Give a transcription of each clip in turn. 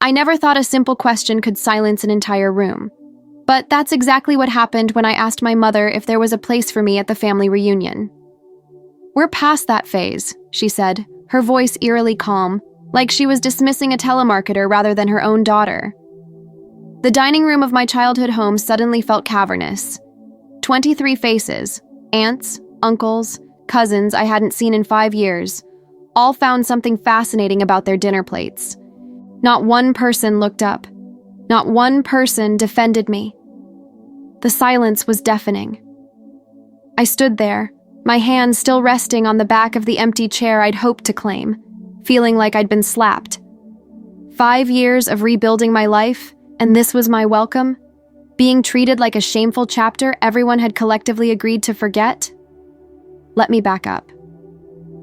I never thought a simple question could silence an entire room. But that's exactly what happened when I asked my mother if there was a place for me at the family reunion. "We're past that phase," she said, her voice eerily calm, like she was dismissing a telemarketer rather than her own daughter. The dining room of my childhood home suddenly felt cavernous. 23 faces, aunts, uncles, cousins I hadn't seen in 5 years, all found something fascinating about their dinner plates. Not one person looked up. Not one person defended me. The silence was deafening. I stood there, my hand still resting on the back of the empty chair I'd hoped to claim, feeling like I'd been slapped. 5 years of rebuilding my life, and this was my welcome? Being treated like a shameful chapter everyone had collectively agreed to forget? Let me back up.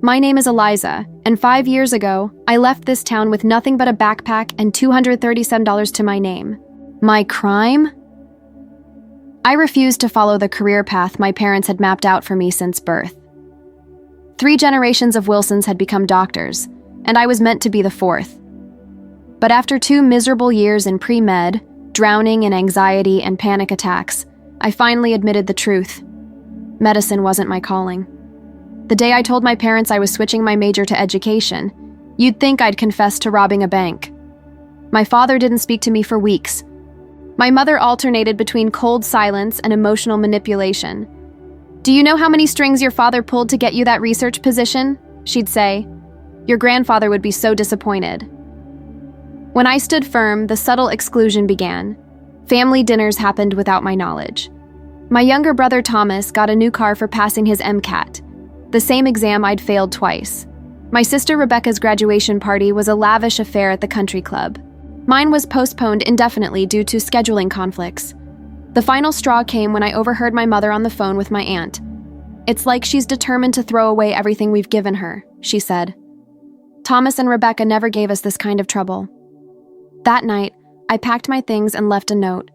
My name is Eliza, and 5 years ago, I left this town with nothing but a backpack and $237 to my name. My crime? I refused to follow the career path my parents had mapped out for me since birth. 3 generations of Wilsons had become doctors, and I was meant to be the 4th. But after 2 miserable years in pre-med, drowning in anxiety and panic attacks, I finally admitted the truth. Medicine wasn't my calling. The day I told my parents I was switching my major to education, you'd think I'd confessed to robbing a bank. My father didn't speak to me for weeks. My mother alternated between cold silence and emotional manipulation. "Do you know how many strings your father pulled to get you that research position?" she'd say. "Your grandfather would be so disappointed." When I stood firm, the subtle exclusion began. Family dinners happened without my knowledge. My younger brother Thomas got a new car for passing his MCAT, the same exam I'd failed twice. My sister Rebecca's graduation party was a lavish affair at the country club. Mine was postponed indefinitely due to scheduling conflicts. The final straw came when I overheard my mother on the phone with my aunt. "It's like she's determined to throw away everything we've given her," she said. "Thomas and Rebecca never gave us this kind of trouble." That night, I packed my things and left a note.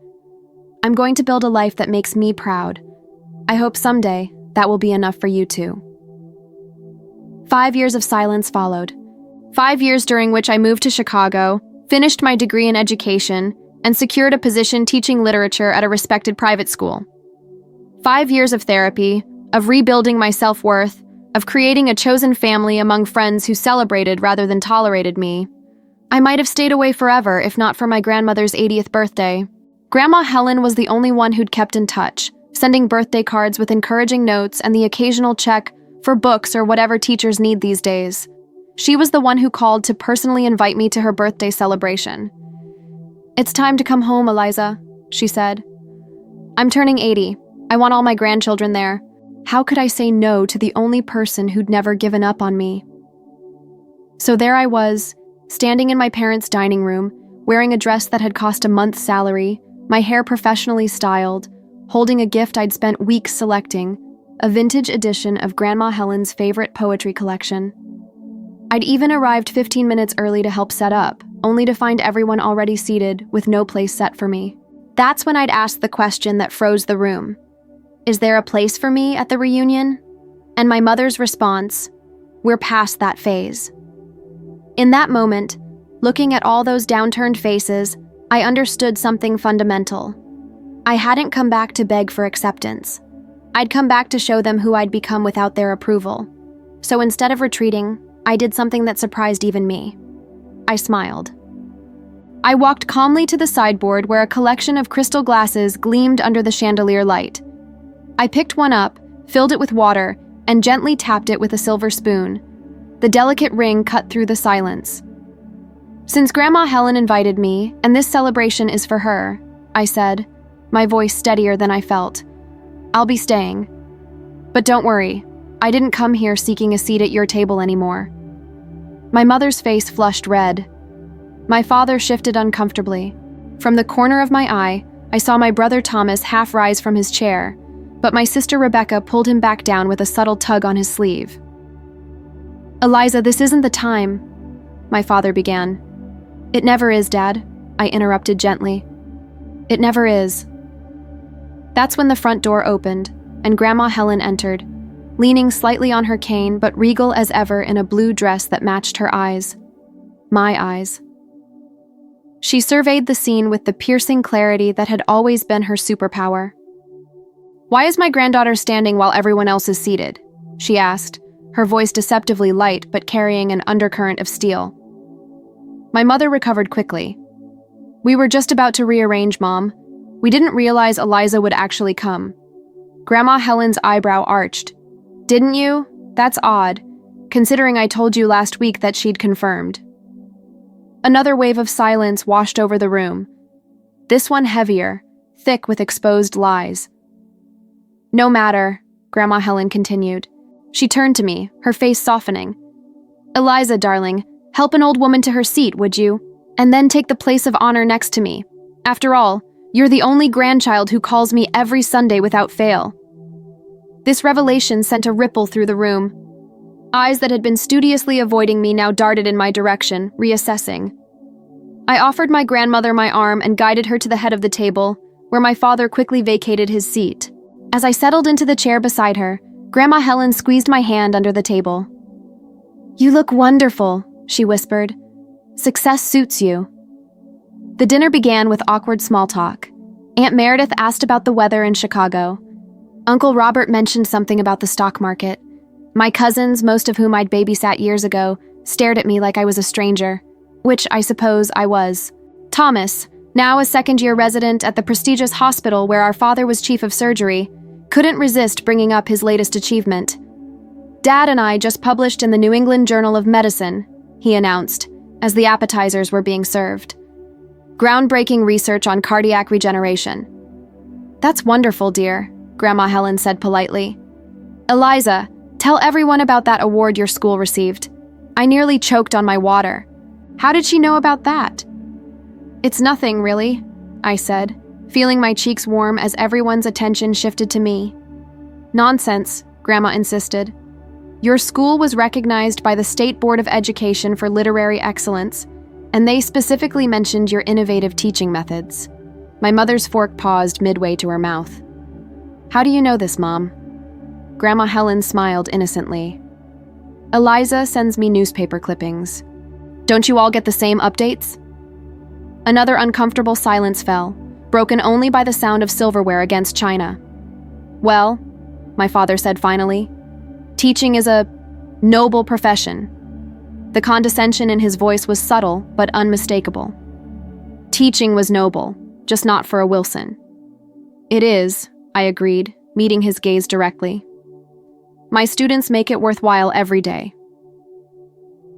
"I'm going to build a life that makes me proud. I hope someday that will be enough for you too." 5 years of silence followed. 5 years during which I moved to Chicago, finished my degree in education, and secured a position teaching literature at a respected private school. 5 years of therapy, of rebuilding my self-worth, of creating a chosen family among friends who celebrated rather than tolerated me. I might have stayed away forever if not for my grandmother's 80th birthday. Grandma Helen was the only one who'd kept in touch, sending birthday cards with encouraging notes and the occasional check for books or whatever teachers need these days. She was the one who called to personally invite me to her birthday celebration. "It's time to come home, Eliza," she said. "I'm turning 80. I want all my grandchildren there. How could I say no to the only person who'd never given up on me?" So there I was, standing in my parents' dining room, wearing a dress that had cost a month's salary, my hair professionally styled, holding a gift I'd spent weeks selecting, a vintage edition of Grandma Helen's favorite poetry collection. I'd even arrived 15 minutes early to help set up, only to find everyone already seated with no place set for me. That's when I'd asked the question that froze the room. "Is there a place for me at the reunion?" And my mother's response, "We're past that phase." In that moment, looking at all those downturned faces, I understood something fundamental. I hadn't come back to beg for acceptance. I'd come back to show them who I'd become without their approval. So instead of retreating, I did something that surprised even me. I smiled. I walked calmly to the sideboard where a collection of crystal glasses gleamed under the chandelier light. I picked one up, filled it with water, and gently tapped it with a silver spoon. The delicate ring cut through the silence. "Since Grandma Helen invited me, and this celebration is for her," I said, my voice steadier than I felt, "I'll be staying. But don't worry, I didn't come here seeking a seat at your table anymore." My mother's face flushed red. My father shifted uncomfortably. From the corner of my eye, I saw my brother Thomas half rise from his chair, but my sister Rebecca pulled him back down with a subtle tug on his sleeve. "Eliza, this isn't the time," my father began. "It never is, Dad," I interrupted gently. "It never is." That's when the front door opened, and Grandma Helen entered, leaning slightly on her cane but regal as ever in a blue dress that matched her eyes. My eyes. She surveyed the scene with the piercing clarity that had always been her superpower. "Why is my granddaughter standing while everyone else is seated?" she asked, her voice deceptively light but carrying an undercurrent of steel. My mother recovered quickly. "We were just about to rearrange, Mom. We didn't realize Eliza would actually come." Grandma Helen's eyebrow arched. "Didn't you? That's odd, considering I told you last week that she'd confirmed." Another wave of silence washed over the room, this one heavier, thick with exposed lies. "No matter," Grandma Helen continued. She turned to me, her face softening. "Eliza, darling, help an old woman to her seat, would you? And then take the place of honor next to me. After all, you're the only grandchild who calls me every Sunday without fail." This revelation sent a ripple through the room. Eyes that had been studiously avoiding me now darted in my direction, reassessing. I offered my grandmother my arm and guided her to the head of the table, where my father quickly vacated his seat. As I settled into the chair beside her, Grandma Helen squeezed my hand under the table. "You look wonderful," she whispered. "Success suits you." The dinner began with awkward small talk. Aunt Meredith asked about the weather in Chicago. Uncle Robert mentioned something about the stock market. My cousins, most of whom I'd babysat years ago, stared at me like I was a stranger, which I suppose I was. Thomas, now a second-year resident at the prestigious hospital where our father was chief of surgery, couldn't resist bringing up his latest achievement. "Dad and I just published in the New England Journal of Medicine," he announced, as the appetizers were being served. "Groundbreaking research on cardiac regeneration." "That's wonderful, dear," Grandma Helen said politely. "Eliza, tell everyone about that award your school received. I nearly choked on my water. How did she know about that?" "It's nothing, really," I said, feeling my cheeks warm as everyone's attention shifted to me. "Nonsense," Grandma insisted. "Your school was recognized by the State Board of Education for literary excellence, and they specifically mentioned your innovative teaching methods." My mother's fork paused midway to her mouth. "How do you know this, Mom?" Grandma Helen smiled innocently. "Eliza sends me newspaper clippings. Don't you all get the same updates?" Another uncomfortable silence fell, broken only by the sound of silverware against china. "Well," my father said finally, "teaching is a noble profession." The condescension in his voice was subtle but unmistakable. Teaching was noble, just not for a Wilson. "It is," I agreed, meeting his gaze directly. "My students make it worthwhile every day."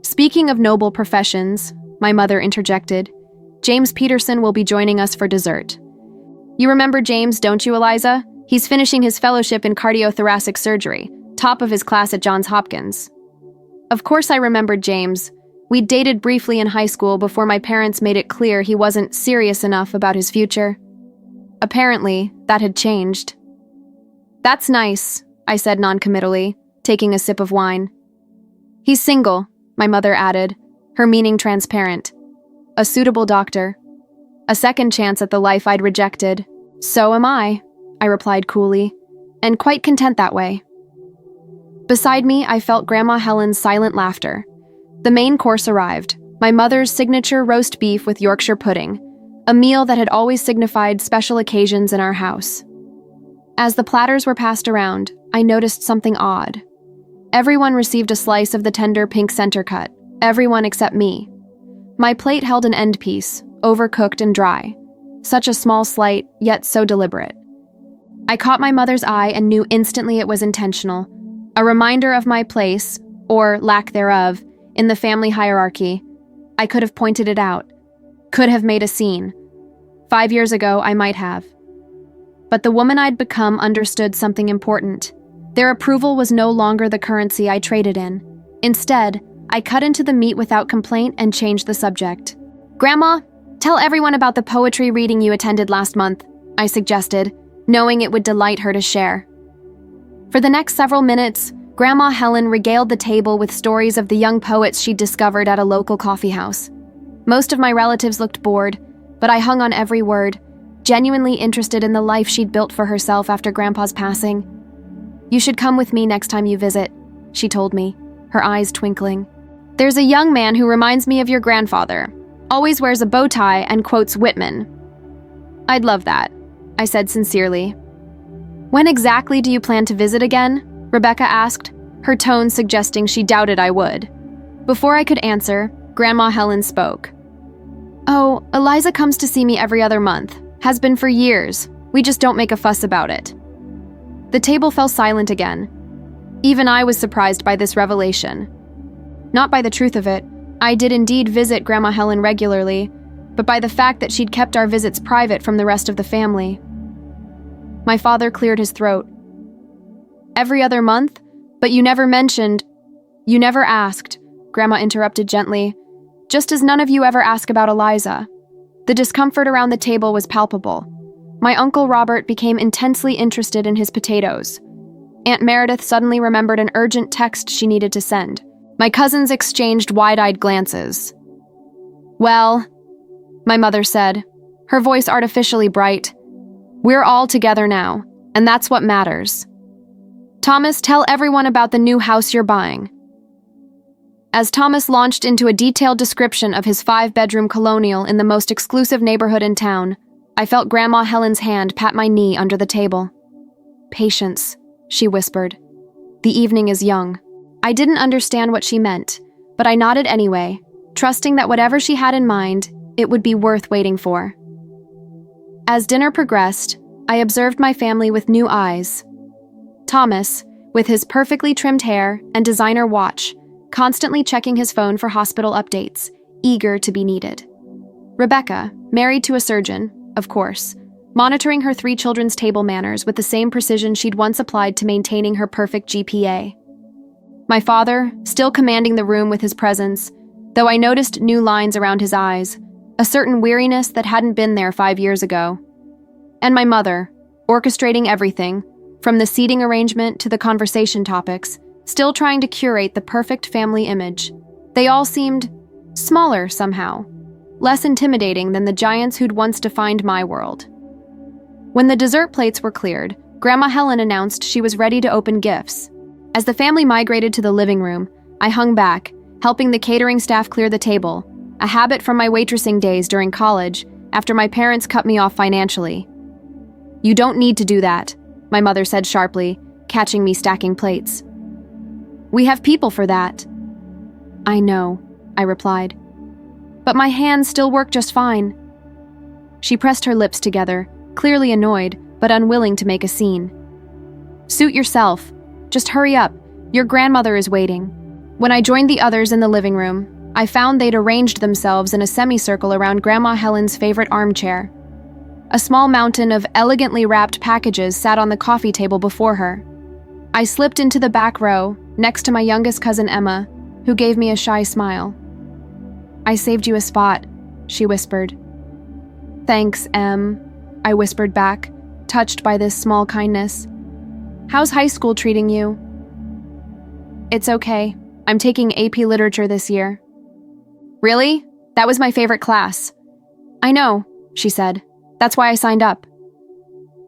"Speaking of noble professions," my mother interjected, "James Peterson will be joining us for dessert. You remember James, don't you, Eliza? He's finishing his fellowship in cardiothoracic surgery, top of his class at Johns Hopkins." Of course I remembered James. We'd dated briefly in high school before my parents made it clear he wasn't serious enough about his future. Apparently, that had changed. "That's nice," I said noncommittally, taking a sip of wine. "He's single," my mother added, her meaning transparent. "A suitable doctor. A second chance at the life I'd rejected. So am I replied coolly, and quite content that way. Beside me, I felt Grandma Helen's silent laughter. The main course arrived, my mother's signature roast beef with Yorkshire pudding, a meal that had always signified special occasions in our house. As the platters were passed around, I noticed something odd. Everyone received a slice of the tender pink center cut, everyone except me. My plate held an end piece, overcooked and dry. Such a small slight, yet so deliberate. I caught my mother's eye and knew instantly it was intentional, a reminder of my place, or lack thereof, in the family hierarchy. I could have pointed it out, could have made a scene. 5 years ago, I might have. But the woman I'd become understood something important. Their approval was no longer the currency I traded in. Instead, I cut into the meat without complaint and changed the subject. "Grandma, tell everyone about the poetry reading you attended last month," I suggested, knowing it would delight her to share. For the next several minutes, Grandma Helen regaled the table with stories of the young poets she'd discovered at a local coffee house. Most of my relatives looked bored, but I hung on every word, genuinely interested in the life she'd built for herself after Grandpa's passing. "You should come with me next time you visit," she told me, her eyes twinkling. "There's a young man who reminds me of your grandfather. always wears a bow tie and quotes Whitman. I'd love that, I said sincerely. When exactly do you plan to visit again? Rebecca asked, her tone suggesting she doubted I would. Before I could answer, Grandma Helen spoke. Oh, Eliza comes to see me every other month. Has been for years. We just don't make a fuss about it. The table fell silent again. Even I was surprised by this revelation. Not by the truth of it. I did indeed visit Grandma Helen regularly, but by the fact that she'd kept our visits private from the rest of the family. My father cleared his throat. Every other month? But you never asked, Grandma interrupted gently, just as none of you ever ask about Eliza. The discomfort around the table was palpable. My Uncle Robert became intensely interested in his potatoes. Aunt Meredith suddenly remembered an urgent text she needed to send. My cousins exchanged wide-eyed glances. Well, my mother said, her voice artificially bright, we're all together now, and that's what matters. Thomas, tell everyone about the new house you're buying. As Thomas launched into a detailed description of his 5-bedroom colonial in the most exclusive neighborhood in town, I felt Grandma Helen's hand pat my knee under the table. Patience, she whispered. The evening is young. I didn't understand what she meant, but I nodded anyway, trusting that whatever she had in mind, it would be worth waiting for. As dinner progressed, I observed my family with new eyes. Thomas, with his perfectly trimmed hair and designer watch, constantly checking his phone for hospital updates, eager to be needed. Rebecca, married to a surgeon, of course, monitoring her 3 children's table manners with the same precision she'd once applied to maintaining her perfect GPA. My father, still commanding the room with his presence, though I noticed new lines around his eyes, a certain weariness that hadn't been there 5 years ago. And my mother, orchestrating everything, from the seating arrangement to the conversation topics, still trying to curate the perfect family image. They all seemed smaller somehow, less intimidating than the giants who'd once defined my world. When the dessert plates were cleared, Grandma Helen announced she was ready to open gifts. As the family migrated to the living room, I hung back, helping the catering staff clear the table, a habit from my waitressing days during college after my parents cut me off financially. You don't need to do that, my mother said sharply, catching me stacking plates. We have people for that. I know, I replied. But my hands still work just fine. She pressed her lips together, clearly annoyed, but unwilling to make a scene. Suit yourself. Just hurry up. Your grandmother is waiting. When I joined the others in the living room, I found they'd arranged themselves in a semicircle around Grandma Helen's favorite armchair. A small mountain of elegantly wrapped packages sat on the coffee table before her. I slipped into the back row, next to my youngest cousin Emma, who gave me a shy smile. I saved you a spot, she whispered. Thanks, Em, I whispered back, touched by this small kindness. How's high school treating you? It's okay. I'm taking AP Literature this year. Really? That was my favorite class. I know, she said. That's why I signed up.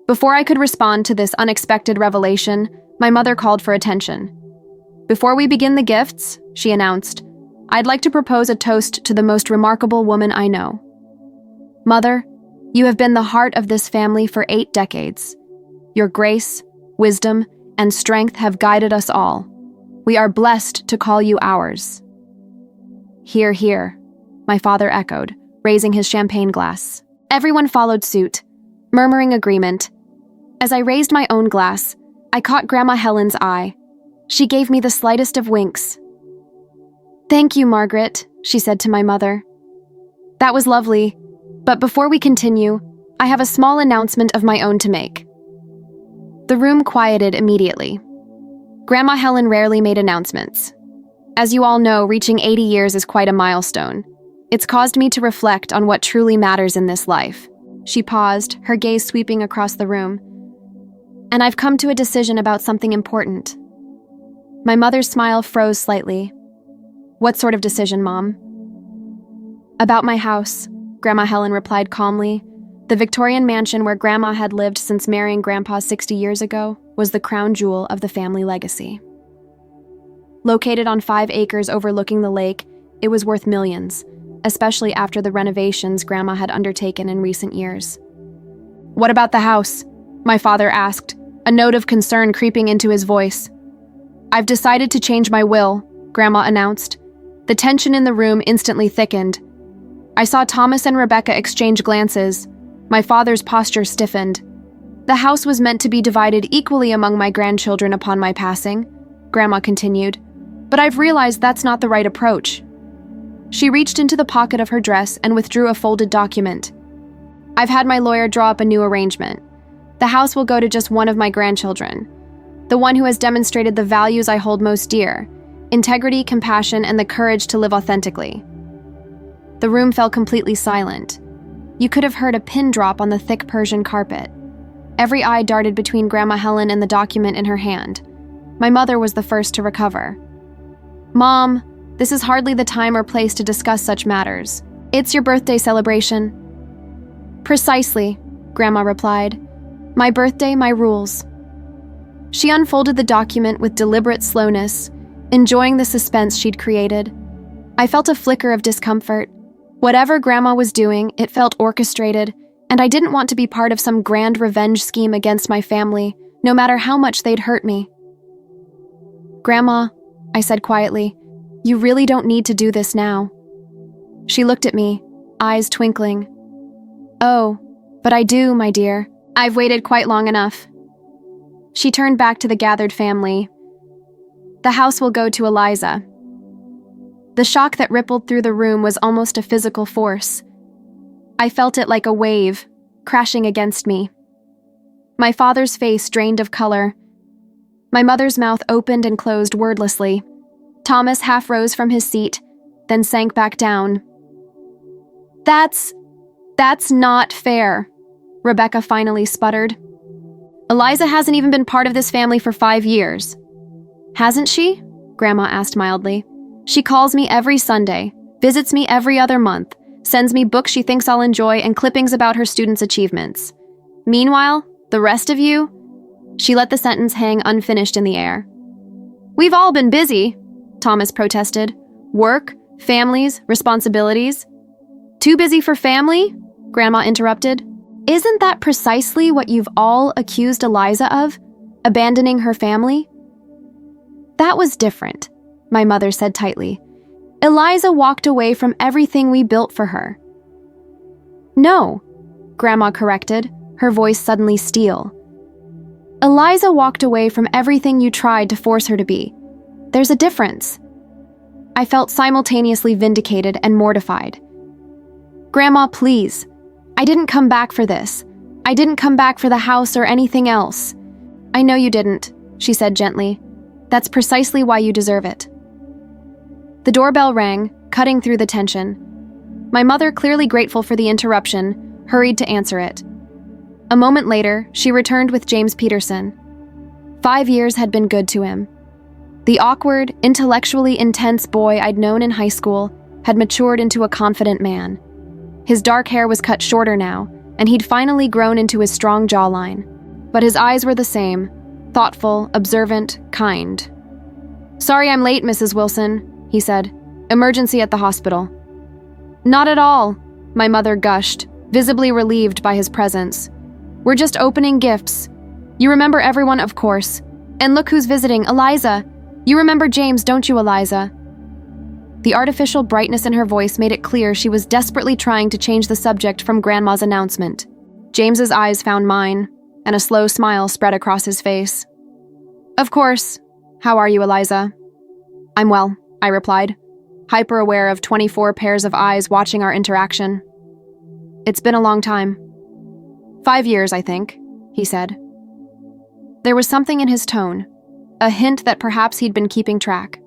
Before I could respond to this unexpected revelation, my mother called for attention. Before we begin the gifts, she announced, I'd like to propose a toast to the most remarkable woman I know. Mother, you have been the heart of this family for 8 decades. Your grace, wisdom, and strength have guided us all. We are blessed to call you ours. Hear, hear, my father echoed, raising his champagne glass. Everyone followed suit, murmuring agreement. As I raised my own glass, I caught Grandma Helen's eye. She gave me the slightest of winks. Thank you, Margaret, she said to my mother. That was lovely, but before we continue, I have a small announcement of my own to make. The room quieted immediately. Grandma Helen rarely made announcements. As you all know, reaching 80 years is quite a milestone. It's caused me to reflect on what truly matters in this life. She paused, her gaze sweeping across the room. And I've come to a decision about something important. My mother's smile froze slightly. What sort of decision, Mom? About my house, Grandma Helen replied calmly. The Victorian mansion where Grandma had lived since marrying Grandpa 60 years ago was the crown jewel of the family legacy. Located on 5 acres overlooking the lake, it was worth millions. especially after the renovations Grandma had undertaken in recent years. "What about the house?" my father asked, a note of concern creeping into his voice. "I've decided to change my will," Grandma announced. The tension in the room instantly thickened. I saw Thomas and Rebecca exchange glances. My father's posture stiffened. "The house was meant to be divided equally among my grandchildren upon my passing," Grandma continued, "but I've realized that's not the right approach." She reached into the pocket of her dress and withdrew a folded document. "I've had my lawyer draw up a new arrangement. The house will go to just one of my grandchildren, the one who has demonstrated the values I hold most dear: integrity, compassion, and the courage to live authentically." The room fell completely silent. You could have heard a pin drop on the thick Persian carpet. Every eye darted between Grandma Helen and the document in her hand. My mother was the first to recover. "Mom, this is hardly the time or place to discuss such matters. It's your birthday celebration." "Precisely," Grandma replied. "My birthday, my rules." She unfolded the document with deliberate slowness, enjoying the suspense she'd created. I felt a flicker of discomfort. Whatever Grandma was doing, it felt orchestrated, and I didn't want to be part of some grand revenge scheme against my family, no matter how much they'd hurt me. "Grandma," I said quietly, "you really don't need to do this now." She looked at me, eyes twinkling. "Oh, but I do, my dear. I've waited quite long enough." She turned back to the gathered family. "The house will go to Eliza." The shock that rippled through the room was almost a physical force. I felt it like a wave, crashing against me. My father's face drained of color. My mother's mouth opened and closed wordlessly. Thomas half rose from his seat, then sank back down. That's not fair," Rebecca finally sputtered. "Eliza hasn't even been part of this family for 5 years." "Hasn't she?" Grandma asked mildly. "She calls me every Sunday, visits me every other month, sends me books she thinks I'll enjoy and clippings about her students' achievements. Meanwhile, the rest of you..." She let the sentence hang unfinished in the air. "We've all been busy," Thomas protested. "Work, families, responsibilities." "Too busy for family?" Grandma interrupted. "Isn't that precisely what you've all accused Eliza of? Abandoning her family?" "That was different," my mother said tightly. "Eliza walked away from everything we built for her." "No," Grandma corrected, her voice suddenly steel. "Eliza walked away from everything you tried to force her to be. There's a difference." I felt simultaneously vindicated and mortified. "Grandma, please. I didn't come back for this. I didn't come back for the house or anything else." "I know you didn't," she said gently. "That's precisely why you deserve it." The doorbell rang, cutting through the tension. My mother, clearly grateful for the interruption, hurried to answer it. A moment later, she returned with James Peterson. 5 years had been good to him. The awkward, intellectually intense boy I'd known in high school had matured into a confident man. His dark hair was cut shorter now, and he'd finally grown into his strong jawline. But his eyes were the same, thoughtful, observant, kind. "Sorry I'm late, Mrs. Wilson," he said. "Emergency at the hospital." "Not at all," my mother gushed, visibly relieved by his presence. "We're just opening gifts. You remember everyone, of course. And look who's visiting, Eliza. You remember James, don't you, Eliza?" The artificial brightness in her voice made it clear she was desperately trying to change the subject from Grandma's announcement. James's eyes found mine, and a slow smile spread across his face. "Of course. How are you, Eliza?" "I'm well," I replied, hyper-aware of 24 pairs of eyes watching our interaction. "It's been a long time." 5 years, I think," he said. There was something in his tone, a hint that perhaps he'd been keeping track.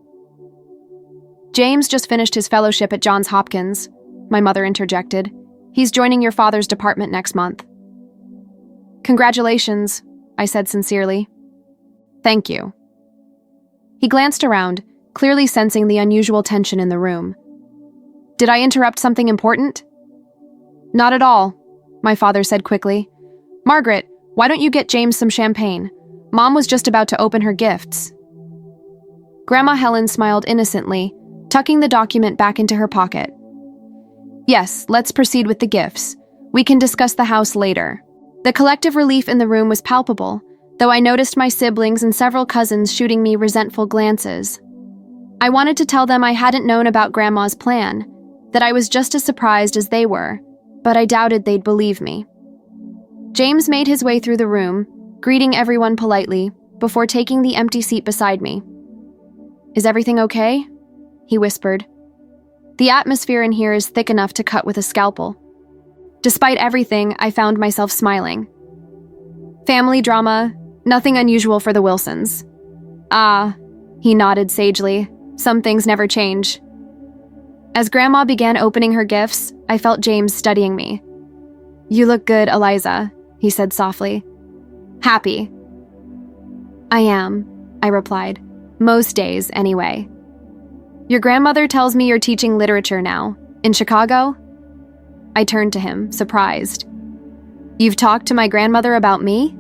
"James just finished his fellowship at Johns Hopkins," my mother interjected. "He's joining your father's department next month." "Congratulations," I said sincerely. "Thank you." He glanced around, clearly sensing the unusual tension in the room. "Did I interrupt something important?" "Not at all," my father said quickly. "Margaret, why don't you get James some champagne? Mom was just about to open her gifts." Grandma Helen smiled innocently, tucking the document back into her pocket. Yes, let's proceed with the gifts. We can discuss the house later. The collective relief in the room was palpable, though I noticed my siblings and several cousins shooting me resentful glances. I wanted to tell them I hadn't known about Grandma's plan, that I was just as surprised as they were, but I doubted they'd believe me. James made his way through the room, greeting everyone politely, before taking the empty seat beside me. "Is everything okay?" he whispered. The atmosphere in here is thick enough to cut with a scalpel. Despite everything, I found myself smiling. "Family drama, nothing unusual for the Wilsons." "Ah," he nodded sagely, "some things never change." As Grandma began opening her gifts, I felt James studying me. "You look good, Eliza," he said softly. "Happy." "I am," I replied. "Most days, anyway." "Your grandmother tells me you're teaching literature now. In Chicago?" I turned to him, surprised. "You've talked to my grandmother about me?"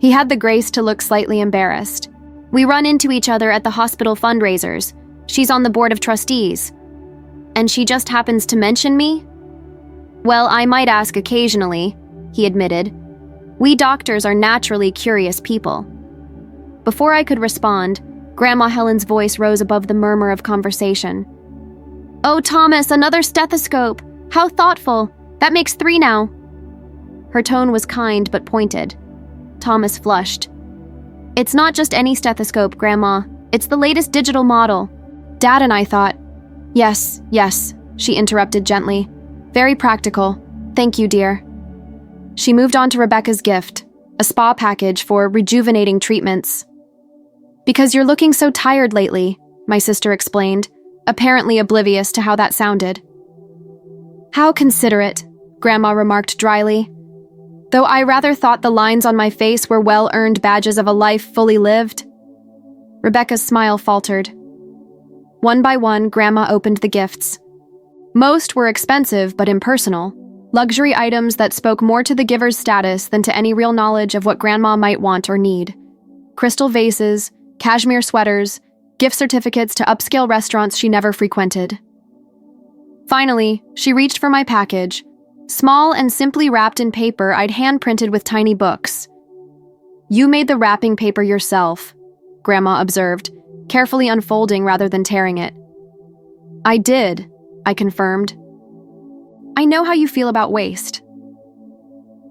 He had the grace to look slightly embarrassed. "We run into each other at the hospital fundraisers. She's on the board of trustees. And she just happens to mention me?" "Well, I might ask occasionally," he admitted. "We doctors are naturally curious people." Before I could respond, Grandma Helen's voice rose above the murmur of conversation. "Oh, Thomas, another stethoscope! How thoughtful! That makes 3 now." Her tone was kind but pointed. Thomas flushed. "It's not just any stethoscope, Grandma. It's the latest digital model." Dad and I thought, Yes, she interrupted gently. "Very practical. Thank you, dear." She moved on to Rebecca's gift, a spa package for rejuvenating treatments. "Because you're looking so tired lately," my sister explained, apparently oblivious to how that sounded. "How considerate," Grandma remarked dryly. Though I rather thought the lines on my face were well-earned badges of a life fully lived. Rebecca's smile faltered. One by one, Grandma opened the gifts. Most were expensive but impersonal, luxury items that spoke more to the giver's status than to any real knowledge of what Grandma might want or need. Crystal vases, cashmere sweaters, gift certificates to upscale restaurants she never frequented. Finally, she reached for my package, small and simply wrapped in paper I'd hand-printed with tiny books. "You made the wrapping paper yourself," Grandma observed, carefully unfolding rather than tearing it. "I did," I confirmed. "I know how you feel about waste."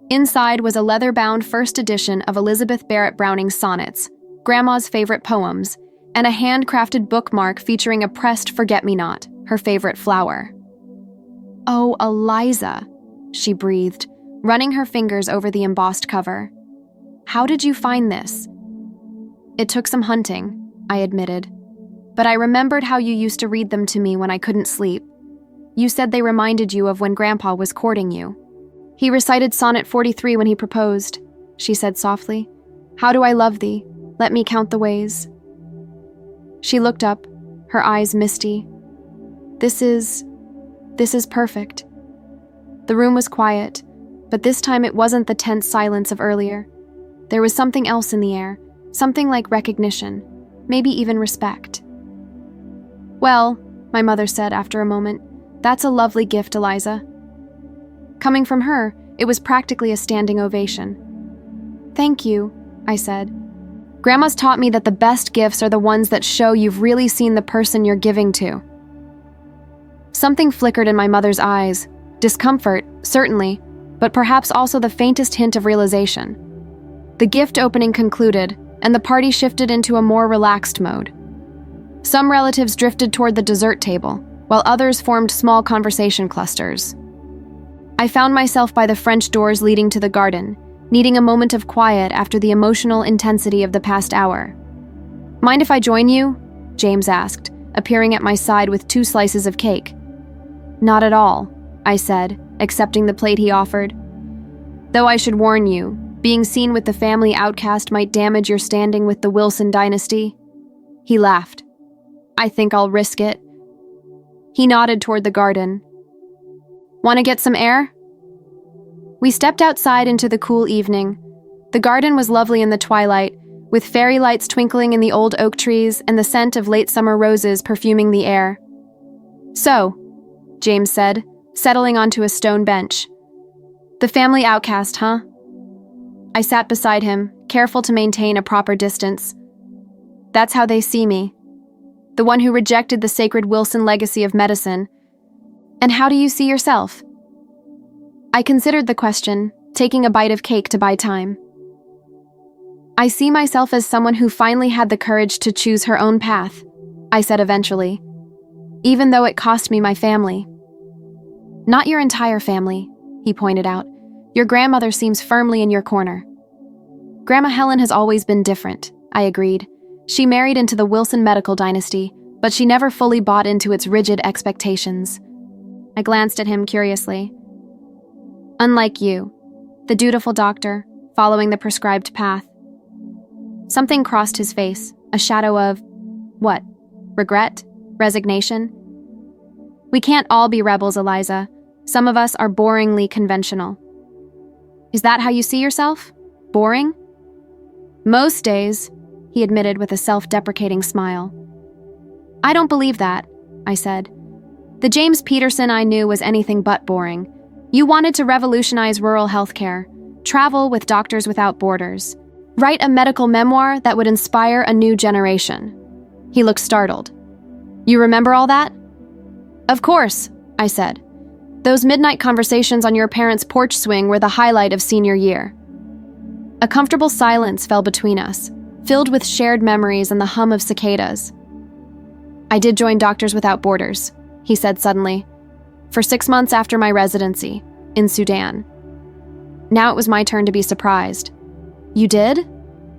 Inside was a leather-bound first edition of Elizabeth Barrett Browning's sonnets, Grandma's favorite poems, and a handcrafted bookmark featuring a pressed forget-me-not, her favorite flower. "Oh, Eliza," she breathed, running her fingers over the embossed cover. "How did you find this?" "It took some hunting," I admitted. "But I remembered how you used to read them to me when I couldn't sleep. You said they reminded you of when Grandpa was courting you." "He recited Sonnet 43 when he proposed," she said softly. "How do I love thee? Let me count the ways." She looked up, her eyes misty. This is perfect." The room was quiet, but this time it wasn't the tense silence of earlier. There was something else in the air, something like recognition, maybe even respect. "Well," my mother said after a moment, "that's a lovely gift, Eliza." Coming from her, it was practically a standing ovation. "Thank you," I said. "Grandma's taught me that the best gifts are the ones that show you've really seen the person you're giving to." Something flickered in my mother's eyes. Discomfort, certainly, but perhaps also the faintest hint of realization. The gift opening concluded, and the party shifted into a more relaxed mode. Some relatives drifted toward the dessert table, while others formed small conversation clusters. I found myself by the French doors leading to the garden, needing a moment of quiet after the emotional intensity of the past hour. "Mind if I join you?" James asked, appearing at my side with 2 slices of cake. "Not at all," I said, accepting the plate he offered. "Though I should warn you, being seen with the family outcast might damage your standing with the Wilson dynasty." He laughed. "I think I'll risk it." He nodded toward the garden. "Want to get some air?" We stepped outside into the cool evening. The garden was lovely in the twilight, with fairy lights twinkling in the old oak trees and the scent of late summer roses perfuming the air. "So, James said, settling onto a stone bench. The family outcast, huh? I sat beside him, careful to maintain a proper distance. That's how they see me. The one who rejected the sacred Wilson legacy of medicine. And how do you see yourself? I considered the question, taking a bite of cake to buy time. I see myself as someone who finally had the courage to choose her own path, I said eventually, even though it cost me my family. Not your entire family, he pointed out. Your grandmother seems firmly in your corner. Grandma Helen has always been different, I agreed. She married into the Wilson medical dynasty, but she never fully bought into its rigid expectations. I glanced at him curiously. Unlike you, the dutiful doctor, following the prescribed path. Something crossed his face, a shadow of, what? Regret? Resignation? We can't all be rebels, Eliza. Some of us are boringly conventional. Is that how you see yourself? Boring? Most days, he admitted with a self-deprecating smile. I don't believe that, I said. The James Peterson I knew was anything but boring. You wanted to revolutionize rural healthcare, travel with Doctors Without Borders, write a medical memoir that would inspire a new generation. He looked startled. You remember all that? Of course, I said. Those midnight conversations on your parents' porch swing were the highlight of senior year. A comfortable silence fell between us, filled with shared memories and the hum of cicadas. I did join Doctors Without Borders, he said suddenly, for 6 months after my residency, in Sudan. Now it was my turn to be surprised. You did?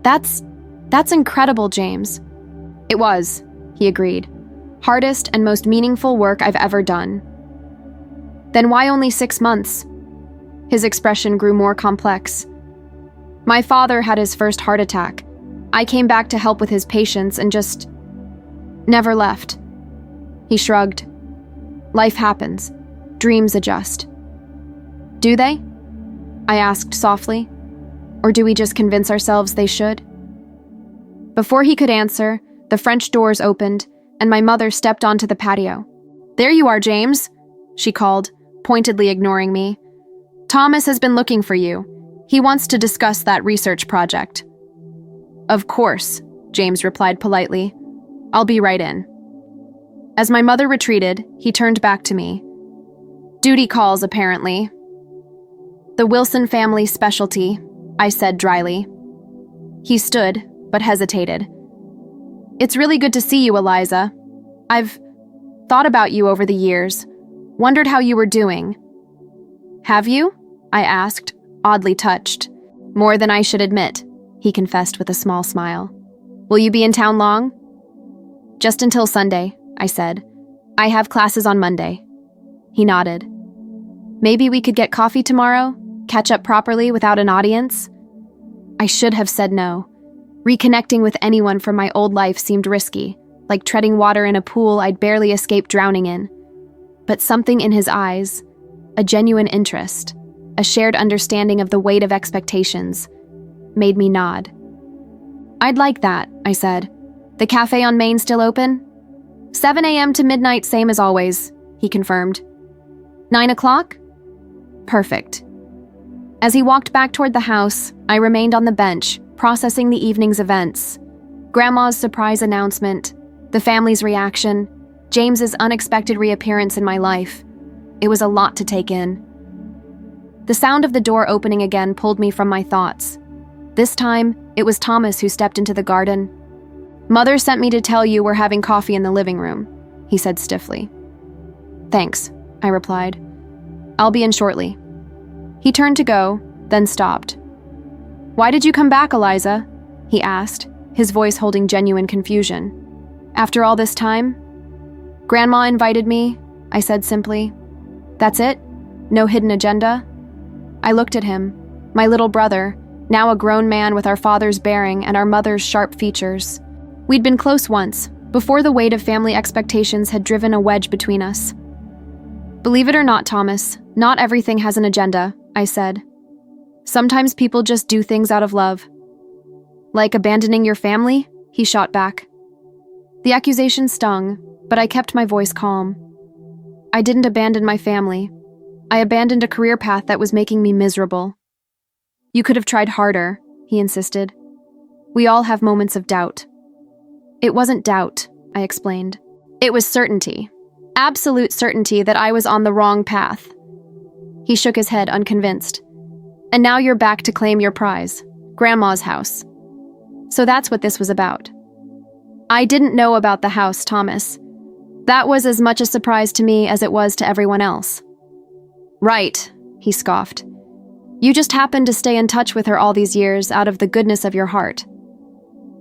That's incredible, James. It was, he agreed. Hardest and most meaningful work I've ever done. Then why only 6 months? His expression grew more complex. My father had his first heart attack. I came back to help with his patients and just never left. He shrugged. Life happens. Dreams adjust. Do they? I asked softly. Or do we just convince ourselves they should? Before he could answer, the French doors opened, and my mother stepped onto the patio. There you are, James, she called, pointedly ignoring me. Thomas has been looking for you. He wants to discuss that research project. Of course, James replied politely. I'll be right in. As my mother retreated, he turned back to me. Duty calls, apparently. The Wilson family specialty, I said dryly. He stood, but hesitated. It's really good to see you, Eliza. I've thought about you over the years, wondered how you were doing. Have you? I asked, oddly touched. More than I should admit, he confessed with a small smile. Will you be in town long? Just until Sunday, I said. I have classes on Monday. He nodded. Maybe we could get coffee tomorrow? Catch up properly without an audience? I should have said no. Reconnecting with anyone from my old life seemed risky, like treading water in a pool I'd barely escaped drowning in. But something in his eyes, a genuine interest, a shared understanding of the weight of expectations, made me nod. I'd like that, I said. The cafe on Main still open? 7 a.m. to midnight, same as always, he confirmed. 9 o'clock? Perfect. As he walked back toward the house, I remained on the bench, processing the evening's events. Grandma's surprise announcement, the family's reaction, James's unexpected reappearance in my life. It was a lot to take in. The sound of the door opening again pulled me from my thoughts. This time, it was Thomas who stepped into the garden. Mother sent me to tell you we're having coffee in the living room, he said stiffly. Thanks, I replied. I'll be in shortly. He turned to go, then stopped. Why did you come back, Eliza? He asked, his voice holding genuine confusion. After all this time? Grandma invited me, I said simply. That's it? No hidden agenda? I looked at him, my little brother, now a grown man with our father's bearing and our mother's sharp features. We'd been close once, before the weight of family expectations had driven a wedge between us. Believe it or not, Thomas, not everything has an agenda, I said. Sometimes people just do things out of love. Like abandoning your family? He shot back. The accusation stung, but I kept my voice calm. I didn't abandon my family. I abandoned a career path that was making me miserable. You could have tried harder, he insisted. We all have moments of doubt. It wasn't doubt, I explained. It was certainty. Absolute certainty that I was on the wrong path. He shook his head, unconvinced. And now you're back to claim your prize, Grandma's house. So that's what this was about. I didn't know about the house, Thomas. That was as much a surprise to me as it was to everyone else. Right, he scoffed. You just happened to stay in touch with her all these years out of the goodness of your heart.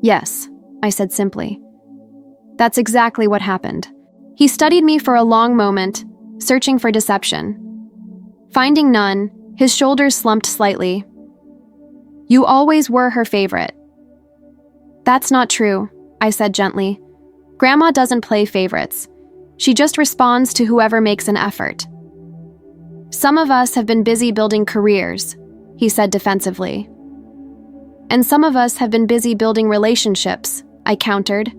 Yes, I said simply. That's exactly what happened. He studied me for a long moment, searching for deception. Finding none, his shoulders slumped slightly. You always were her favorite. That's not true, I said gently. Grandma doesn't play favorites. She just responds to whoever makes an effort. Some of us have been busy building careers, he said defensively. And some of us have been busy building relationships, I countered.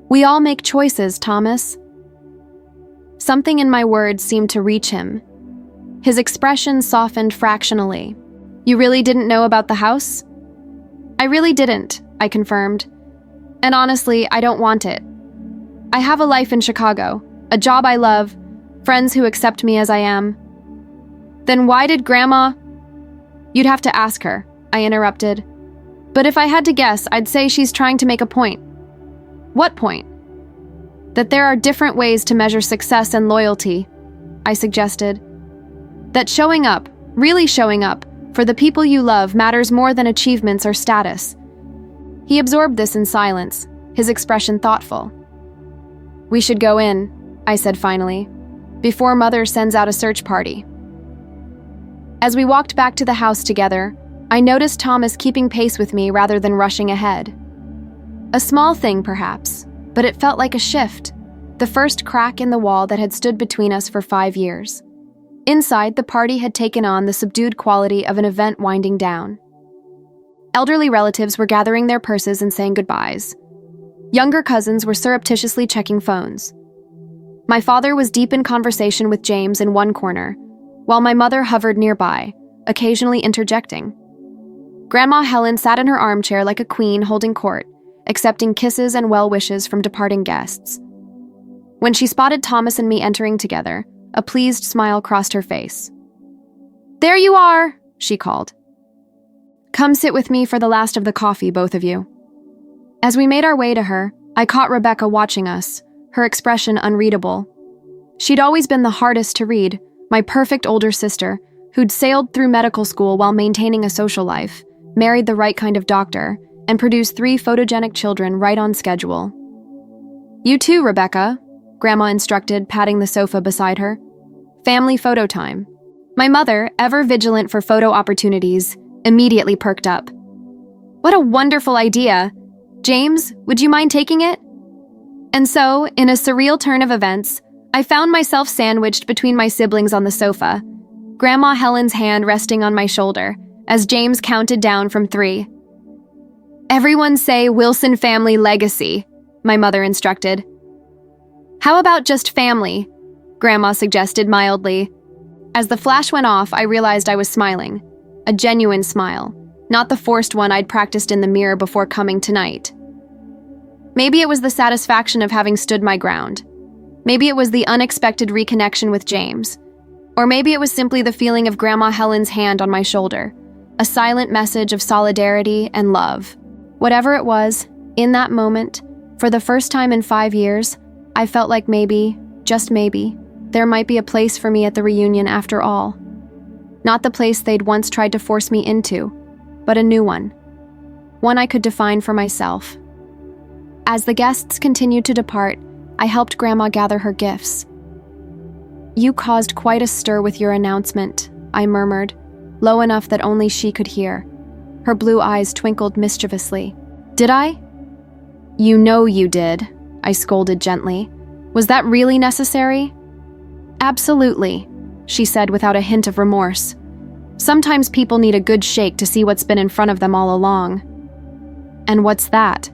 We all make choices, Thomas. Something in my words seemed to reach him. His expression softened fractionally. You really didn't know about the house? I really didn't, I confirmed. And honestly, I don't want it. I have a life in Chicago, a job I love, friends who accept me as I am. Then why did Grandma? You'd have to ask her, I interrupted. But if I had to guess, I'd say she's trying to make a point. What point? That there are different ways to measure success and loyalty, I suggested. That showing up, really showing up, for the people you love matters more than achievements or status. He absorbed this in silence, his expression thoughtful. We should go in, I said finally, before Mother sends out a search party. As we walked back to the house together, I noticed Thomas keeping pace with me rather than rushing ahead. A small thing, perhaps, but it felt like a shift, the first crack in the wall that had stood between us for 5 years. Inside, the party had taken on the subdued quality of an event winding down. Elderly relatives were gathering their purses and saying goodbyes. Younger cousins were surreptitiously checking phones. My father was deep in conversation with James in one corner, while my mother hovered nearby, occasionally interjecting. Grandma Helen sat in her armchair like a queen holding court, accepting kisses and well wishes from departing guests. When she spotted Thomas and me entering together, a pleased smile crossed her face. There you are, she called. Come sit with me for the last of the coffee, both of you. As we made our way to her, I caught Rebecca watching us, her expression unreadable. She'd always been the hardest to read, my perfect older sister, who'd sailed through medical school while maintaining a social life, married the right kind of doctor, and produced 3 photogenic children right on schedule. You too, Rebecca, Grandma instructed, patting the sofa beside her. Family photo time. My mother, ever vigilant for photo opportunities, immediately perked up. What a wonderful idea! James, would you mind taking it? And so, in a surreal turn of events, I found myself sandwiched between my siblings on the sofa, Grandma Helen's hand resting on my shoulder, as James counted down from 3. Everyone say Wilson family legacy, my mother instructed. How about just family? Grandma suggested mildly. As the flash went off, I realized I was smiling. A genuine smile, not the forced one I'd practiced in the mirror before coming tonight. Maybe it was the satisfaction of having stood my ground. Maybe it was the unexpected reconnection with James. Or maybe it was simply the feeling of Grandma Helen's hand on my shoulder, a silent message of solidarity and love. Whatever it was, in that moment, for the first time in 5 years, I felt like maybe, just maybe, there might be a place for me at the reunion after all. Not the place they'd once tried to force me into, but a new one. One I could define for myself. As the guests continued to depart, I helped Grandma gather her gifts. You caused quite a stir with your announcement, I murmured, low enough that only she could hear. Her blue eyes twinkled mischievously. Did I? You know you did, I scolded gently. Was that really necessary? Absolutely, she said without a hint of remorse. Sometimes people need a good shake to see what's been in front of them all along. And what's that?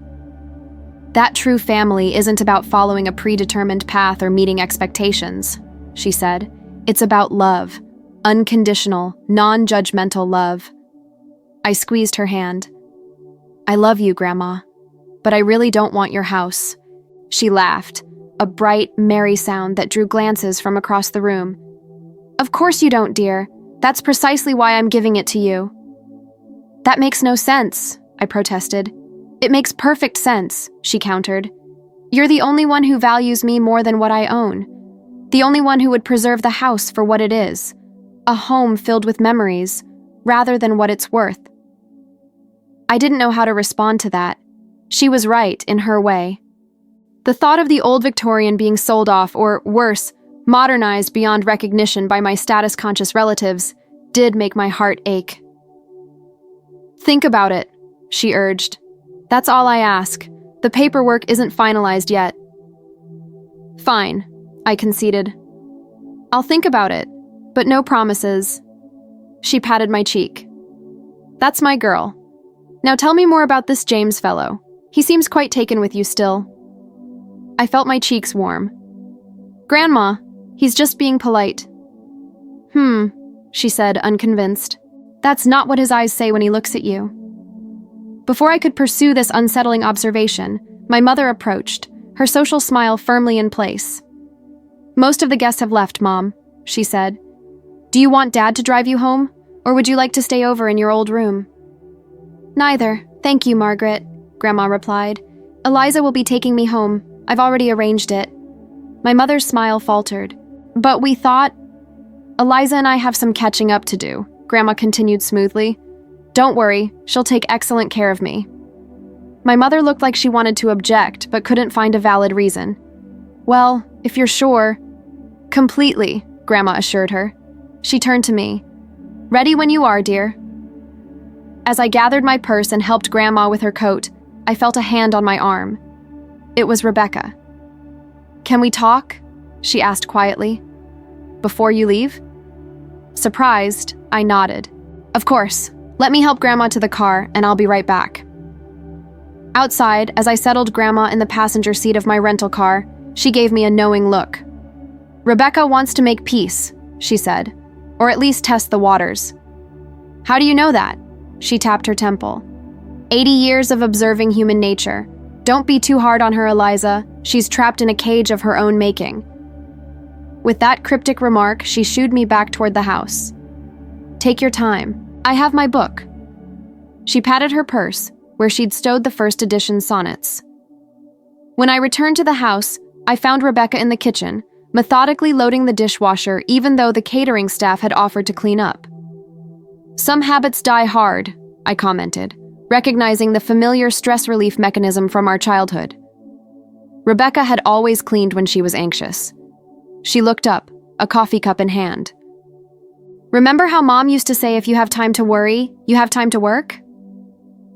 That true family isn't about following a predetermined path or meeting expectations. she said. It's about love. Unconditional, non-judgmental love. I squeezed her hand. I love you, Grandma, but I really don't want your house. She laughed, a bright, merry sound that drew glances from across the room. Of course you don't, dear. That's precisely why I'm giving it to you. That makes no sense, I protested. It makes perfect sense, she countered. You're the only one who values me more than what I own. The only one who would preserve the house for what it is, a home filled with memories, rather than what it's worth. I didn't know how to respond to that. She was right, in her way. The thought of the old Victorian being sold off, or worse, modernized beyond recognition by my status-conscious relatives, did make my heart ache. Think about it, she urged. That's all I ask. The paperwork isn't finalized yet. Fine, I conceded. I'll think about it, but no promises. She patted my cheek. That's my girl. Now tell me more about this James fellow. He seems quite taken with you still. I felt my cheeks warm. Grandma, he's just being polite. She said, unconvinced. That's not what his eyes say when he looks at you. Before I could pursue this unsettling observation, my mother approached, her social smile firmly in place. Most of the guests have left, Mom, she said. Do you want Dad to drive you home, or would you like to stay over in your old room? Neither, thank you, Margaret, Grandma replied. Eliza will be taking me home. I've already arranged it. My mother's smile faltered. But we thought... Eliza and I have some catching up to do, Grandma continued smoothly. Don't worry, she'll take excellent care of me. My mother looked like she wanted to object, but couldn't find a valid reason. Well, if you're sure... Completely, Grandma assured her. She turned to me. Ready when you are, dear. As I gathered my purse and helped Grandma with her coat, I felt a hand on my arm. It was Rebecca. Can we talk? She asked quietly. Before you leave? Surprised, I nodded. Of course. Let me help Grandma to the car, and I'll be right back. Outside, as I settled Grandma in the passenger seat of my rental car, she gave me a knowing look. Rebecca wants to make peace, she said, or at least test the waters. How do you know that? She tapped her temple. 80 years of observing human nature. Don't be too hard on her, Eliza. She's trapped in a cage of her own making. With that cryptic remark, she shooed me back toward the house. Take your time. I have my book. She patted her purse, where she'd stowed the first edition sonnets. When I returned to the house, I found Rebecca in the kitchen, methodically loading the dishwasher even though the catering staff had offered to clean up. Some habits die hard, I commented, recognizing the familiar stress relief mechanism from our childhood. Rebecca had always cleaned when she was anxious. She looked up, a coffee cup in hand. Remember how Mom used to say if you have time to worry, you have time to work?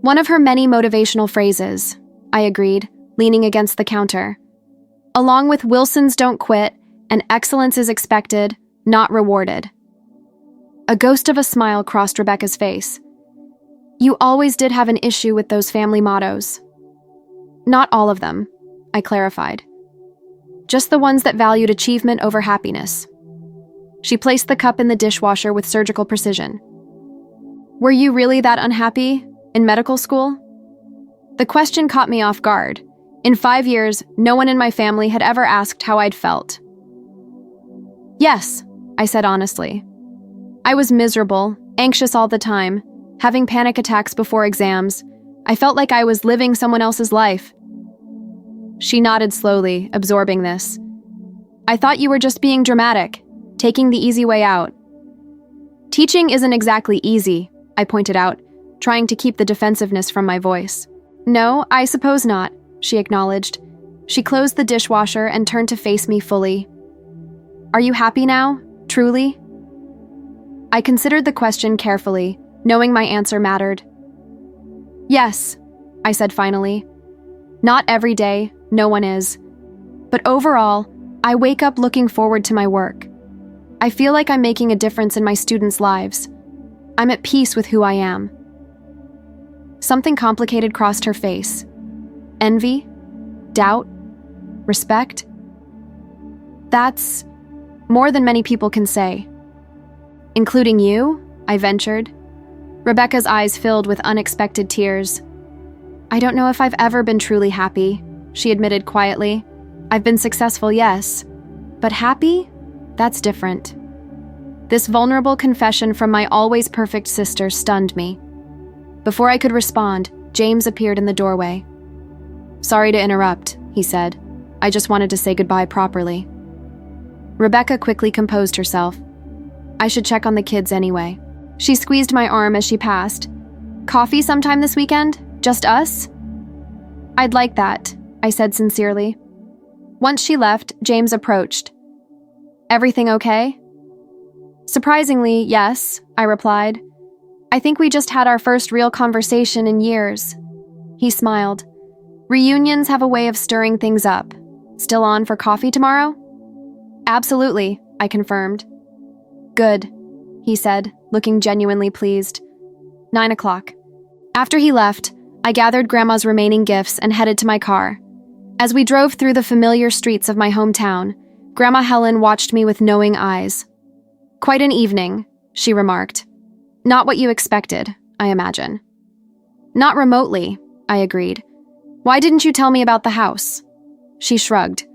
One of her many motivational phrases, I agreed, leaning against the counter. Along with Wilson's don't quit and excellence is expected, not rewarded. A ghost of a smile crossed Rebecca's face. You always did have an issue with those family mottos. Not all of them, I clarified. Just the ones that valued achievement over happiness. She placed the cup in the dishwasher with surgical precision. Were you really that unhappy in medical school? The question caught me off guard. In 5 years, no one in my family had ever asked how I'd felt. Yes, I said honestly. I was miserable, anxious all the time, having panic attacks before exams. I felt like I was living someone else's life. She nodded slowly, absorbing this. I thought you were just being dramatic, taking the easy way out. Teaching isn't exactly easy, I pointed out, trying to keep the defensiveness from my voice. No, I suppose not, she acknowledged. She closed the dishwasher and turned to face me fully. Are you happy now, truly? I considered the question carefully, knowing my answer mattered. Yes, I said finally. Not every day, no one is. But overall, I wake up looking forward to my work. I feel like I'm making a difference in my students' lives. I'm at peace with who I am. Something complicated crossed her face. Envy? Doubt? Respect? That's... More than many people can say. Including you? I ventured. Rebecca's eyes filled with unexpected tears. I don't know if I've ever been truly happy, she admitted quietly. I've been successful, yes. But happy? That's different. This vulnerable confession from my always perfect sister stunned me. Before I could respond, James appeared in the doorway. Sorry to interrupt, he said. I just wanted to say goodbye properly. Rebecca quickly composed herself. I should check on the kids anyway. She squeezed my arm as she passed. Coffee sometime this weekend? Just us? I'd like that, I said sincerely. Once she left, James approached. Everything okay? Surprisingly, yes, I replied. I think we just had our first real conversation in years. He smiled. Reunions have a way of stirring things up. Still on for coffee tomorrow? Absolutely, I confirmed. Good, he said, looking genuinely pleased. 9 o'clock. After he left, I gathered Grandma's remaining gifts and headed to my car. As we drove through the familiar streets of my hometown, Grandma Helen watched me with knowing eyes. Quite an evening, she remarked. Not what you expected, I imagine. Not remotely, I agreed. Why didn't you tell me about the house? She shrugged.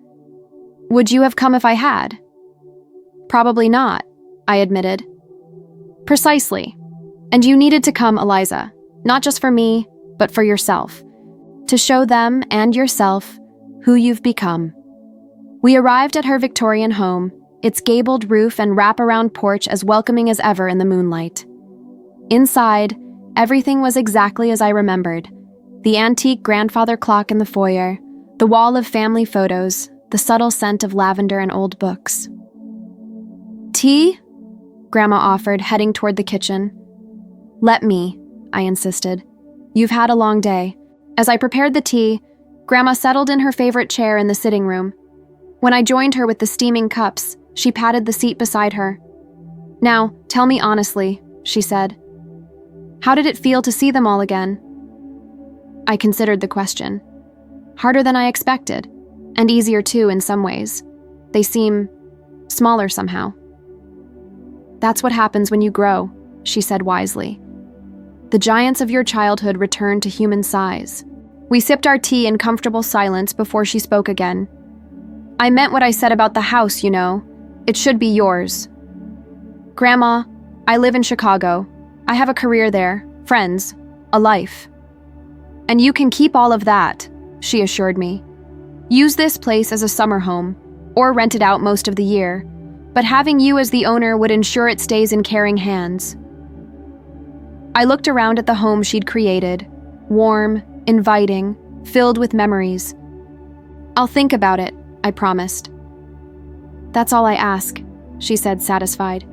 Would you have come if I had? Probably not, I admitted. Precisely. And you needed to come, Eliza, not just for me, but for yourself, to show them and yourself who you've become. We arrived at her Victorian home, its gabled roof and wraparound porch as welcoming as ever in the moonlight. Inside, everything was exactly as I remembered. The antique grandfather clock in the foyer, the wall of family photos, the subtle scent of lavender and old books. Tea? Grandma offered, heading toward the kitchen. Let me, I insisted. You've had a long day. As I prepared the tea, Grandma settled in her favorite chair in the sitting room. When I joined her with the steaming cups, she patted the seat beside her. Now, tell me honestly, she said. How did it feel to see them all again? I considered the question. Harder than I expected, and easier too in some ways. They seem smaller somehow. That's what happens when you grow, she said wisely. The giants of your childhood return to human size. We sipped our tea in comfortable silence before she spoke again. I meant what I said about the house, you know. It should be yours. Grandma, I live in Chicago. I have a career there, friends, a life. And you can keep all of that, she assured me. Use this place as a summer home, or rent it out most of the year, but having you as the owner would ensure it stays in caring hands. I looked around at the home she'd created, warm, inviting, filled with memories. I'll think about it, I promised. That's all I ask, she said, satisfied.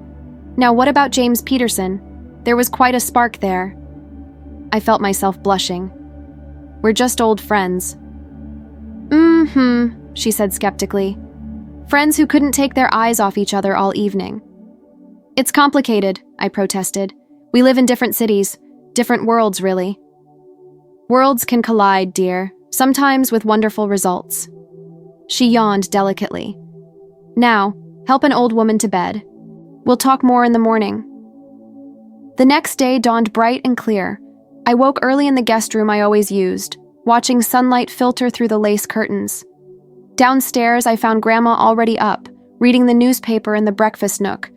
Now what about James Peterson? There was quite a spark there. I felt myself blushing. We're just old friends. She said skeptically. Friends who couldn't take their eyes off each other all evening. It's complicated, I protested. We live in different cities, different worlds, really. Worlds can collide, dear, sometimes with wonderful results. She yawned delicately. Now, help an old woman to bed. We'll talk more in the morning. The next day dawned bright and clear. I woke early in the guest room I always used, watching sunlight filter through the lace curtains. Downstairs, I found Grandma already up, reading the newspaper in the breakfast nook.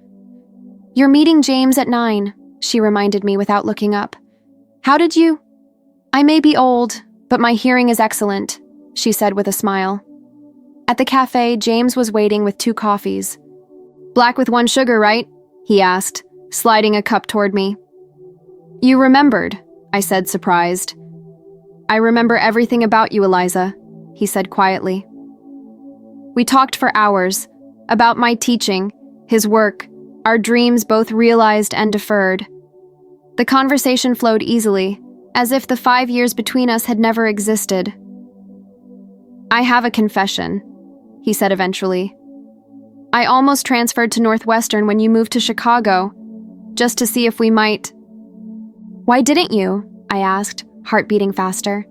You're meeting James at 9, she reminded me without looking up. How did you? I may be old, but my hearing is excellent, she said with a smile. At the cafe, James was waiting with 2 coffees. Black with 1 sugar, right? He asked, sliding a cup toward me. You remembered, I said, surprised. I remember everything about you, Eliza, he said quietly. We talked for hours, about my teaching, his work, our dreams both realized and deferred. The conversation flowed easily, as if the 5 years between us had never existed. I have a confession, he said eventually. I almost transferred to Northwestern when you moved to Chicago, just to see if we might. Why didn't you? I asked, heart beating faster.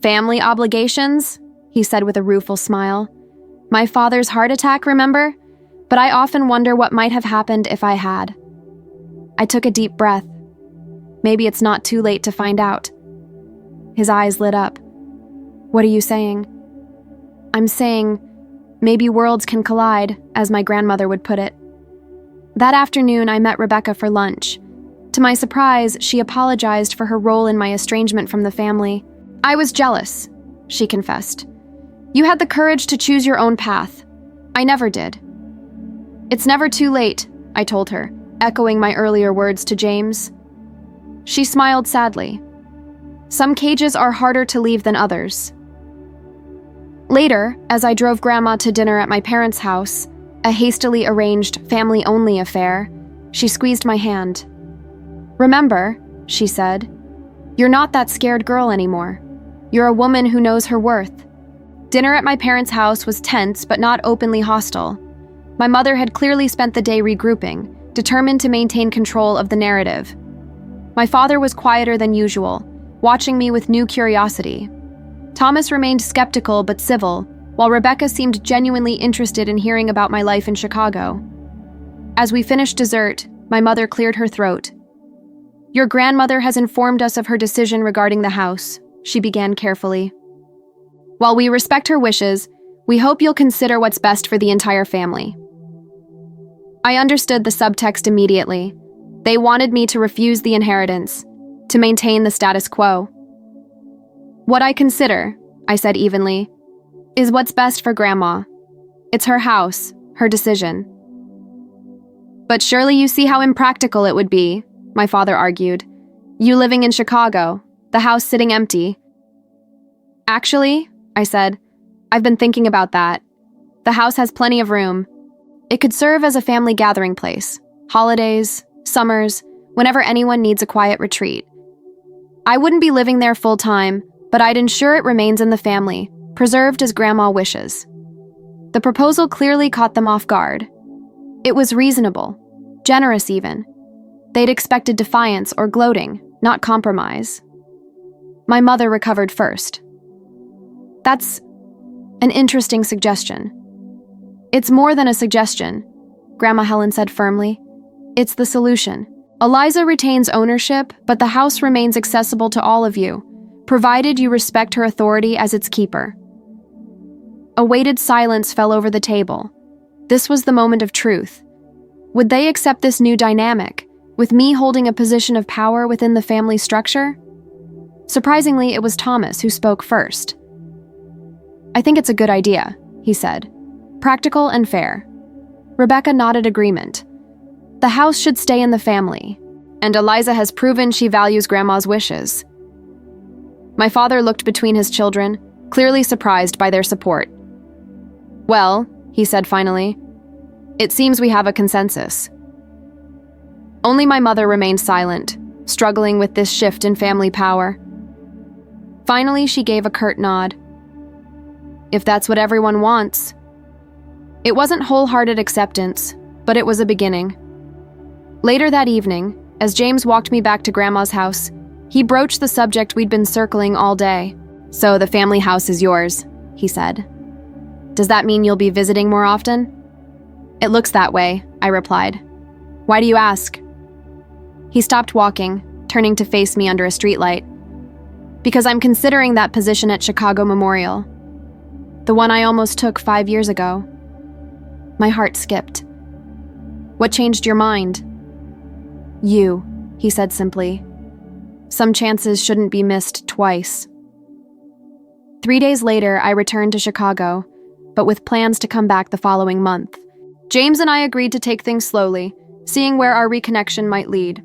Family obligations, he said with a rueful smile. My father's heart attack, remember? but I often wonder what might have happened if I had. I took a deep breath. Maybe it's not too late to find out. His eyes lit up. What are you saying? I'm saying, maybe worlds can collide, as my grandmother would put it. That afternoon, I met Rebecca for lunch. To my surprise, she apologized for her role in my estrangement from the family. I was jealous, she confessed. You had the courage to choose your own path. I never did. It's never too late, I told her, echoing my earlier words to James. She smiled sadly. Some cages are harder to leave than others. Later, as I drove Grandma to dinner at my parents' house, a hastily arranged family-only affair, she squeezed my hand. Remember, she said, you're not that scared girl anymore. You're a woman who knows her worth. Dinner at my parents' house was tense but not openly hostile. My mother had clearly spent the day regrouping, determined to maintain control of the narrative. My father was quieter than usual, watching me with new curiosity. Thomas remained skeptical but civil, while Rebecca seemed genuinely interested in hearing about my life in Chicago. As we finished dessert, my mother cleared her throat. Your grandmother has informed us of her decision regarding the house, she began carefully. While we respect her wishes, we hope you'll consider what's best for the entire family. I understood the subtext immediately. They wanted me to refuse the inheritance, to maintain the status quo. What I consider, I said evenly, is what's best for Grandma. It's her house, her decision. But surely you see how impractical it would be, my father argued. You living in Chicago, the house sitting empty. Actually, I said, I've been thinking about that. The house has plenty of room. It could serve as a family gathering place, holidays, summers, whenever anyone needs a quiet retreat. I wouldn't be living there full-time, but I'd ensure it remains in the family, preserved as Grandma wishes. The proposal clearly caught them off guard. It was reasonable, generous even. They'd expected defiance or gloating, not compromise. My mother recovered first. That's an interesting suggestion. It's more than a suggestion, Grandma Helen said firmly. It's the solution. Eliza retains ownership, but the house remains accessible to all of you, provided you respect her authority as its keeper. A weighted silence fell over the table. This was the moment of truth. Would they accept this new dynamic, with me holding a position of power within the family structure? Surprisingly, it was Thomas who spoke first. I think it's a good idea, he said. Practical and fair. Rebecca nodded agreement. The house should stay in the family, and Eliza has proven she values Grandma's wishes. My father looked between his children, clearly surprised by their support. Well, he said finally, it seems we have a consensus. Only my mother remained silent, struggling with this shift in family power. Finally, she gave a curt nod. If that's what everyone wants. It wasn't wholehearted acceptance, but it was a beginning. Later that evening, as James walked me back to Grandma's house, he broached the subject we'd been circling all day. So the family house is yours, he said. Does that mean you'll be visiting more often? It looks that way, I replied. Why do you ask? He stopped walking, turning to face me under a streetlight. Because I'm considering that position at Chicago Memorial. The one I almost took 5 years ago. My heart skipped. What changed your mind? You, he said simply. Some chances shouldn't be missed twice. 3 days later, I returned to Chicago, but with plans to come back the following month. James and I agreed to take things slowly, seeing where our reconnection might lead.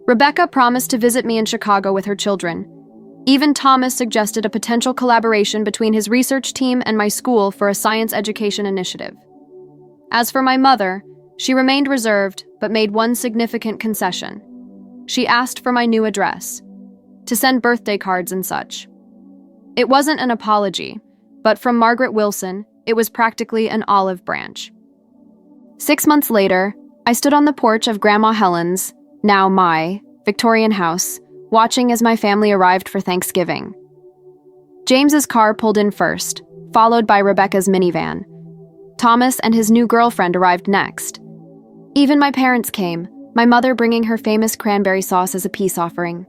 Rebecca promised to visit me in Chicago with her children. Even Thomas suggested a potential collaboration between his research team and my school for a science education initiative. As for my mother, she remained reserved, but made one significant concession. She asked for my new address, to send birthday cards and such. It wasn't an apology, but from Margaret Wilson, it was practically an olive branch. 6 months later, I stood on the porch of Grandma Helen's, now my, Victorian house, watching as my family arrived for Thanksgiving. James's car pulled in first, followed by Rebecca's minivan. Thomas and his new girlfriend arrived next. Even my parents came, my mother bringing her famous cranberry sauce as a peace offering.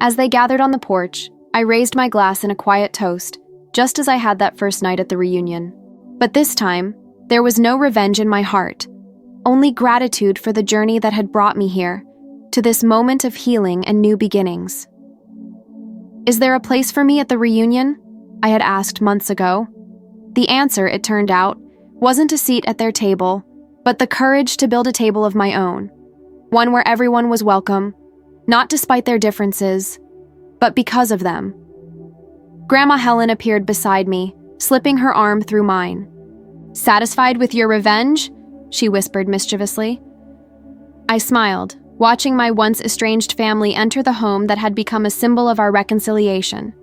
As they gathered on the porch, I raised my glass in a quiet toast, just as I had that first night at the reunion. But this time, there was no revenge in my heart, only gratitude for the journey that had brought me here, to this moment of healing and new beginnings. "Is there a place for me at the reunion?" I had asked months ago. The answer, it turned out, wasn't a seat at their table, but the courage to build a table of my own, one where everyone was welcome, not despite their differences, but because of them. Grandma Helen appeared beside me, slipping her arm through mine. "Satisfied with your revenge?" she whispered mischievously. I smiled, watching my once estranged family enter the home that had become a symbol of our reconciliation.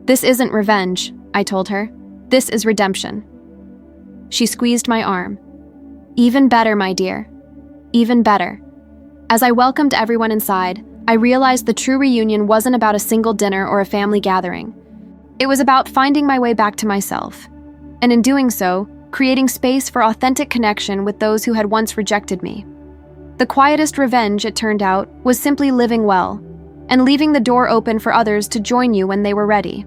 "This isn't revenge," I told her. "This is redemption." She squeezed my arm. "Even better, my dear. Even better." As I welcomed everyone inside, I realized the true reunion wasn't about a single dinner or a family gathering. It was about finding my way back to myself, and in doing so, creating space for authentic connection with those who had once rejected me. The quietest revenge, it turned out, was simply living well, and leaving the door open for others to join you when they were ready.